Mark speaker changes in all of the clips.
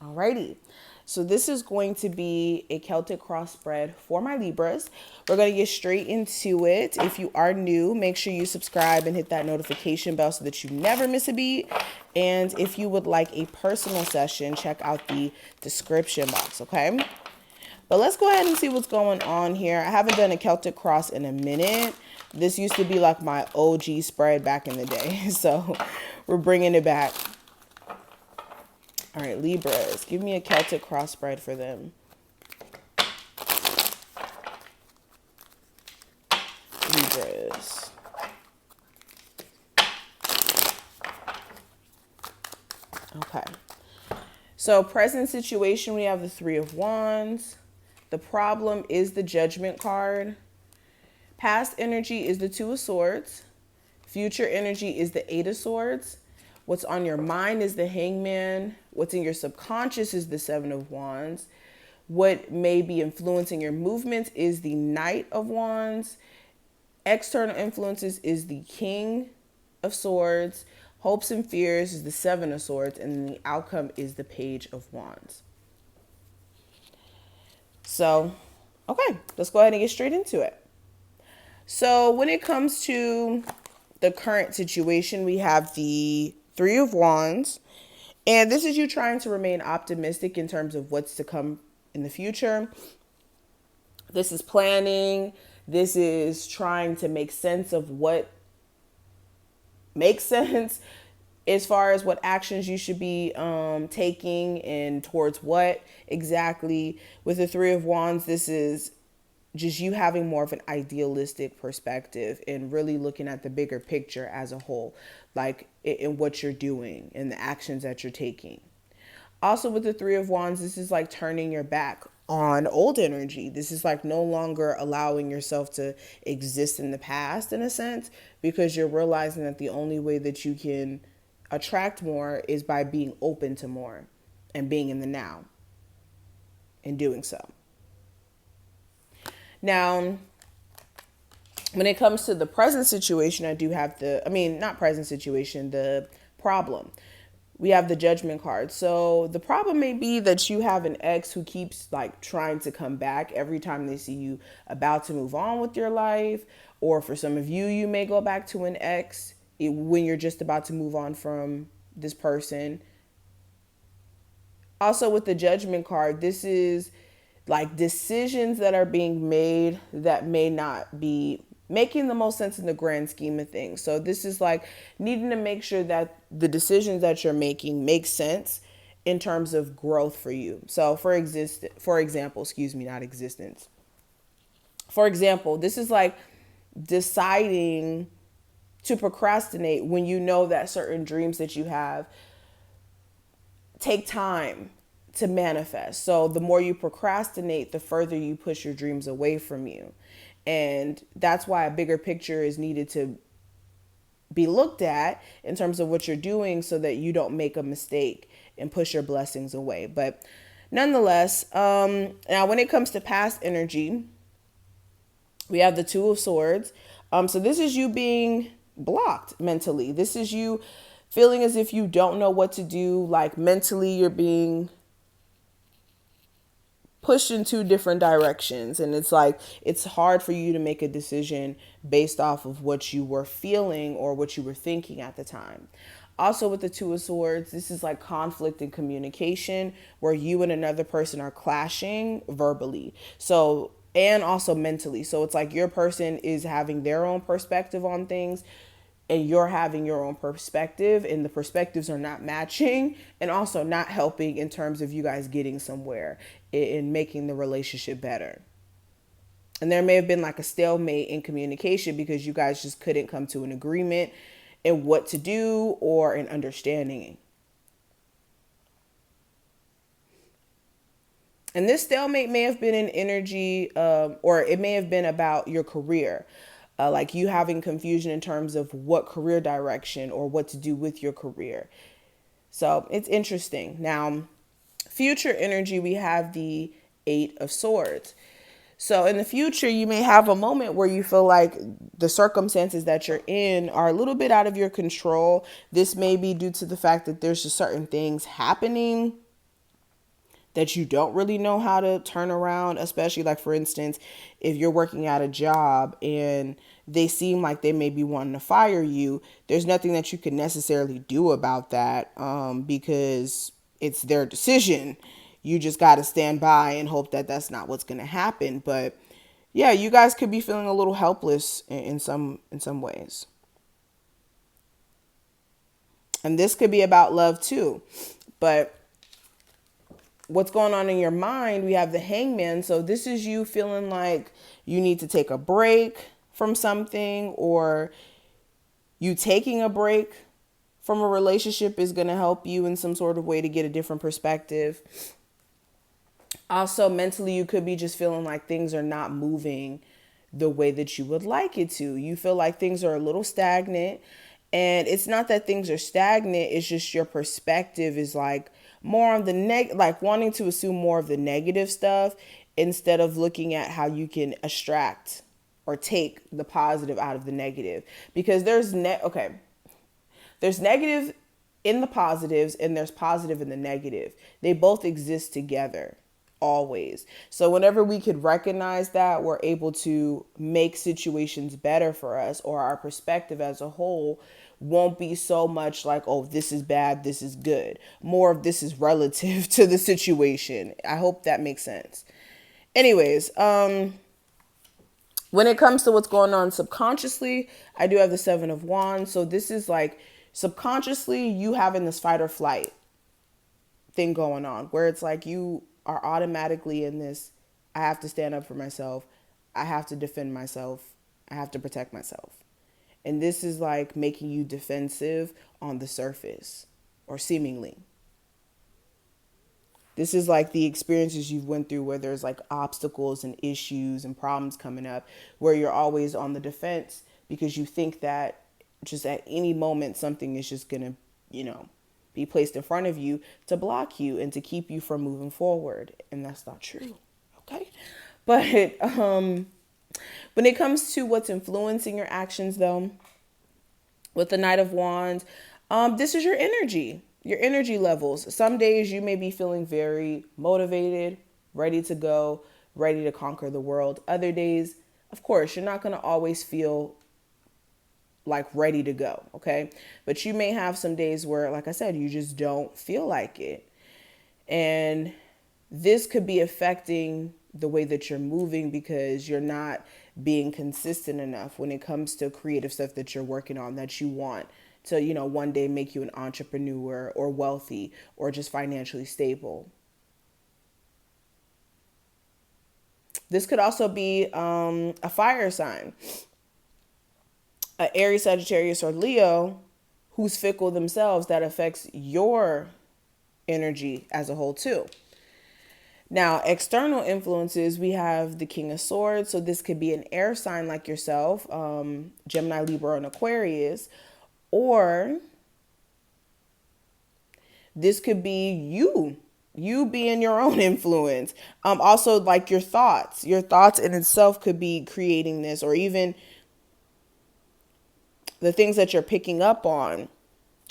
Speaker 1: Alrighty. So this is going to be a Celtic cross spread for my Libras. We're going to get straight into it. If you are new, make sure you subscribe and hit that notification bell so that you never miss a beat. And if you would like a personal session, check out the description box, okay? But let's go ahead and see what's going on here. I haven't done a Celtic cross in a minute. This used to be like my OG spread back in the day. So we're bringing it back. All right, Libras, give me a Celtic cross spread for them. Libras. Okay. So present situation, we have the Three of Wands. The problem is the Judgment card. Past energy is the Two of Swords. Future energy is the Eight of Swords. What's on your mind is the Hangman. What's in your subconscious is the Seven of Wands. What may be influencing your movements is the Knight of Wands. External influences is the King of Swords. Hopes and fears is the Seven of Swords. And the outcome is the Page of Wands. So, okay, let's go ahead and get straight into it. So when it comes to the current situation, we have the Three of Wands. And this is you trying to remain optimistic in terms of what's to come in the future. This is planning. This is trying to make sense of what makes sense as far as what actions you should be taking and towards what exactly. With the Three of Wands, this is just you having more of an idealistic perspective and really looking at the bigger picture as a whole, like in what you're doing and the actions that you're taking. Also with the Three of Wands, this is like turning your back on old energy. This is like no longer allowing yourself to exist in the past in a sense, because you're realizing that the only way that you can attract more is by being open to more and being in the now and doing so. Now, when it comes to the present situation, I do have not present situation, the problem. We have the Judgment card. So the problem may be that you have an ex who keeps like trying to come back every time they see you about to move on with your life. Or for some of you, you may go back to an ex when you're just about to move on from this person. Also with the Judgment card, this is like decisions that are being made that may not be making the most sense in the grand scheme of things. So this is like needing to make sure that the decisions that you're making make sense in terms of growth for you. So for example, this is like deciding to procrastinate when you know that certain dreams that you have take time to manifest. So the more you procrastinate, the further you push your dreams away from you. And that's why a bigger picture is needed to be looked at in terms of what you're doing so that you don't make a mistake and push your blessings away. But nonetheless, now when it comes to past energy, we have the Two of Swords. So this is you being blocked mentally. This is you feeling as if you don't know what to do. Like mentally, you're being pushed in two different directions, and it's like it's hard for you to make a decision based off of what you were feeling or what you were thinking at the time. Also with the Two of Swords, this is like conflict and communication where you and another person are clashing verbally, so and also mentally. So it's like your person is having their own perspective on things and you're having your own perspective, and the perspectives are not matching and also not helping in terms of you guys getting somewhere in making the relationship better. And there may have been like a stalemate in communication because you guys just couldn't come to an agreement in what to do or an understanding. And this stalemate may have been an energy or it may have been about your career. Like you having confusion in terms of what career direction or what to do with your career. So it's interesting. Now, future energy, we have the Eight of Swords. So in the future, you may have a moment where you feel like the circumstances that you're in are a little bit out of your control. This may be due to the fact that there's just certain things happening that you don't really know how to turn around, especially like for instance, if you're working at a job and they seem like they may be wanting to fire you, there's nothing that you can necessarily do about that, because it's their decision. You just got to stand by and hope that that's not what's going to happen. But yeah, you guys could be feeling a little helpless in some ways. And this could be about love too. But what's going on in your mind, we have the hangman. So this is you feeling like you need to take a break from something, or you taking a break from a relationship is going to help you in some sort of way to get a different perspective. Also, mentally, you could be just feeling like things are not moving the way that you would like it to. You feel like things are a little stagnant. And it's not that things are stagnant, it's just your perspective is like more on the like wanting to assume more of the negative stuff instead of looking at how you can extract or take the positive out of the negative. Because there's negative in the positives and there's positive in the negative. They both exist together always. So whenever we could recognize that, we're able to make situations better for us, or our perspective as a whole won't be so much like, oh, this is bad, this is good. More of this is relative to the situation. I hope that makes sense. Anyways, when it comes to what's going on subconsciously, I do have the Seven of Wands. So this is like subconsciously you having this fight or flight thing going on, where it's like you are automatically in this, I have to stand up for myself, I have to defend myself, I have to protect myself. And this is like making you defensive on the surface, or seemingly. This is like the experiences you've went through where there's like obstacles and issues and problems coming up, where you're always on the defense because you think that just at any moment something is just going to, be placed in front of you to block you and to keep you from moving forward. And that's not true. Okay. But when it comes to what's influencing your actions, though, with the Knight of Wands, this is your energy levels. Some days you may be feeling very motivated, ready to go, ready to conquer the world. Other days, of course, you're not going to always feel like ready to go. Okay. But you may have some days where, like I said, you just don't feel like it. And this could be affecting the way that you're moving because you're not being consistent enough when it comes to creative stuff that you're working on that you want to, one day make you an entrepreneur or wealthy or just financially stable. This could also be a fire sign, a Aries, Sagittarius, or Leo who's fickle themselves, that affects your energy as a whole too. Now, external influences, we have the King of Swords. So this could be an air sign like yourself, Gemini, Libra, and Aquarius. Or this could be you being your own influence. Also, like your thoughts in itself could be creating this, or even the things that you're picking up on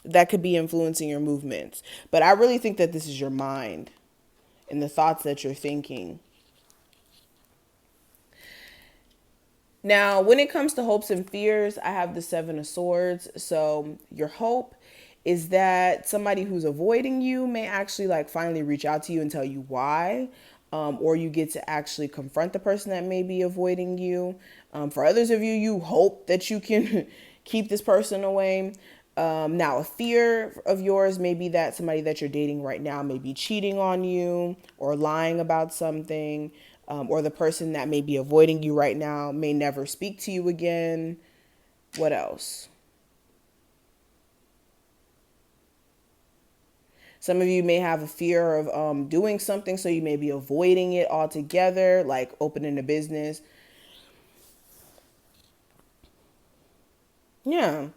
Speaker 1: that could be influencing your movements. But I really think that this is your mind and the thoughts that you're thinking. Now, when it comes to hopes and fears, I have the Seven of Swords. So your hope is that somebody who's avoiding you may actually like finally reach out to you and tell you why. Or you get to actually confront the person that may be avoiding you. For others of you, you hope that you can keep this person away. Now, a fear of yours may be that somebody that you're dating right now may be cheating on you or lying about something, or the person that may be avoiding you right now may never speak to you again. What else? Some of you may have a fear of doing something, so you may be avoiding it altogether, like opening a business. Yeah.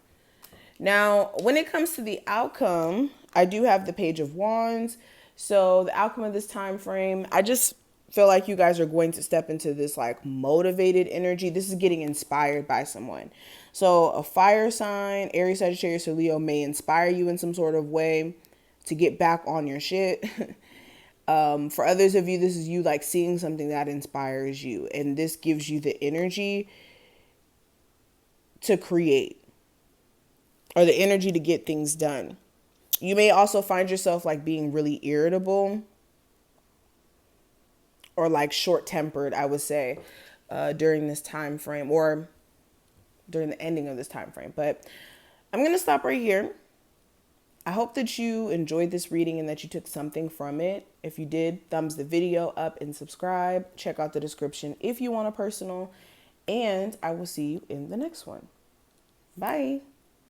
Speaker 1: Now, when it comes to the outcome, I do have the Page of Wands. So the outcome of this time frame, I just feel like you guys are going to step into this like motivated energy. This is getting inspired by someone. So a fire sign, Aries, Sagittarius, or Leo may inspire you in some sort of way to get back on your shit. For others of you, this is you like seeing something that inspires you, and this gives you the energy to create or the energy to get things done. You may also find yourself like being really irritable or like short-tempered, I would say, during this time frame or during the ending of this time frame. But I'm going to stop right here. I hope that you enjoyed this reading and that you took something from it. If you did, thumbs the video up and subscribe. Check out the description if you want a personal. And I will see you in the next one. Bye.